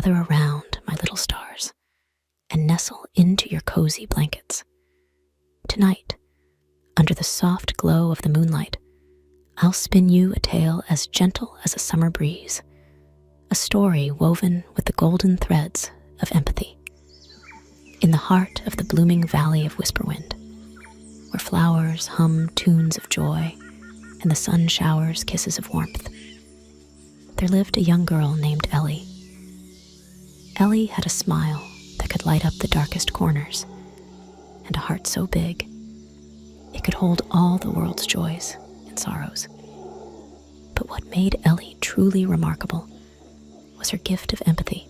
gather around, my little stars, and nestle into your cozy blankets. Tonight, under the soft glow of the moonlight, I'll spin you a tale as gentle as a summer breeze, a story woven with the golden threads of empathy. In the heart of the blooming valley of Whisperwind, where flowers hum tunes of joy and the sun showers kisses of warmth, there lived a young girl named Ellie. Ellie had a smile that could light up the darkest corners, and a heart so big it could hold all the world's joys and sorrows. But what made Ellie truly remarkable was her gift of empathy,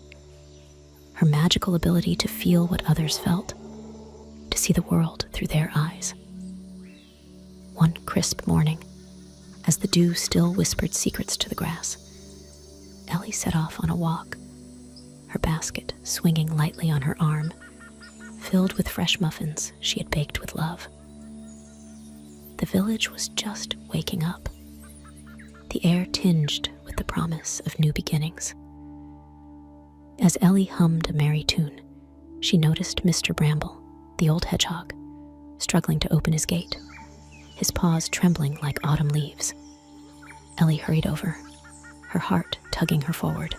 her magical ability to feel what others felt, to see the world through their eyes. One crisp morning, as the dew still whispered secrets to the grass, Ellie set off on a walk, her basket swinging lightly on her arm, filled with fresh muffins she had baked with love. The village was just waking up, the air tinged with the promise of new beginnings. As Ellie hummed a merry tune, she noticed Mr. Bramble, the old hedgehog, struggling to open his gate, his paws trembling like autumn leaves. Ellie hurried over, her heart tugging her forward.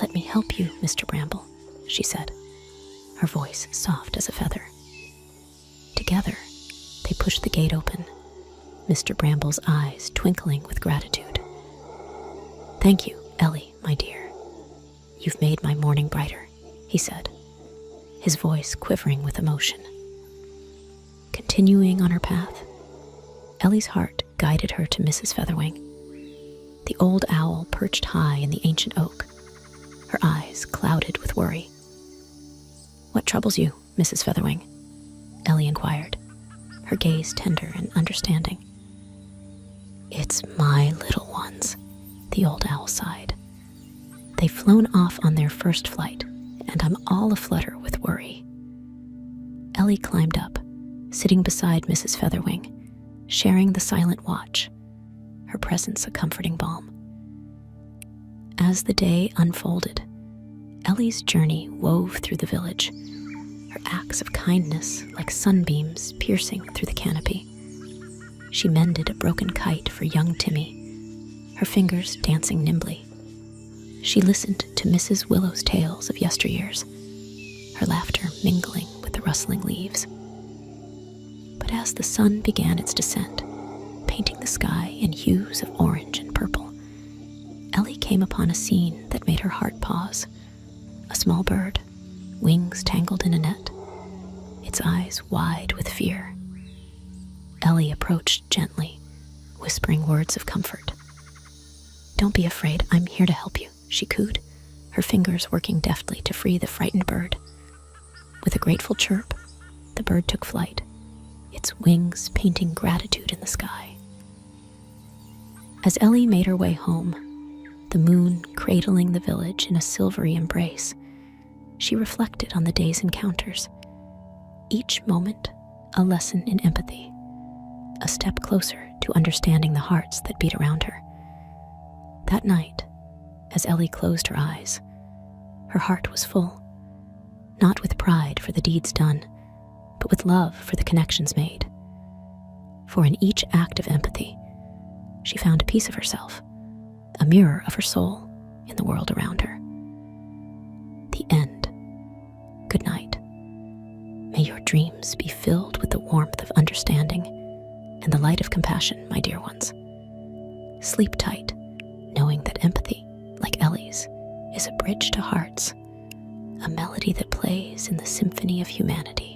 "Let me help you, Mr. Bramble," she said, her voice soft as a feather. Together, they pushed the gate open, Mr. Bramble's eyes twinkling with gratitude. "Thank you, Ellie, my dear. You've made my morning brighter," he said, his voice quivering with emotion. Continuing on her path, Ellie's heart guided her to Mrs. Featherwing. The old owl perched high in the ancient oak, her eyes clouded with worry. "What troubles you, Mrs. Featherwing?" Ellie inquired, her gaze tender and understanding. "It's my little ones," the old owl sighed. "They've flown off on their first flight, and I'm all aflutter with worry." Ellie climbed up, sitting beside Mrs. Featherwing, sharing the silent watch, her presence a comforting balm. As the day unfolded, Ellie's journey wove through the village, her acts of kindness like sunbeams piercing through the canopy. She mended a broken kite for young Timmy, her fingers dancing nimbly. She listened to Mrs. Willow's tales of yesteryears, her laughter mingling with the rustling leaves. But as the sun began its descent, painting the sky in hues of orange and purple, Ellie came upon a scene that made her heart pause. A small bird, wings tangled in a net, its eyes wide with fear. Ellie approached gently, whispering words of comfort. "Don't be afraid, I'm here to help you," she cooed, her fingers working deftly to free the frightened bird. With a grateful chirp, the bird took flight, its wings painting gratitude in the sky. As Ellie made her way home, the moon cradling the village in a silvery embrace, she reflected on the day's encounters. Each moment, a lesson in empathy, a step closer to understanding the hearts that beat around her. That night, as Ellie closed her eyes, her heart was full, not with pride for the deeds done, but with love for the connections made. For in each act of empathy, she found a piece of herself, a mirror of her soul in the world around her. The end. Good night. May your dreams be filled with the warmth of understanding and the light of compassion, my dear ones. Sleep tight, knowing that empathy, like Ellie's, is a bridge to hearts, a melody that plays in the symphony of humanity.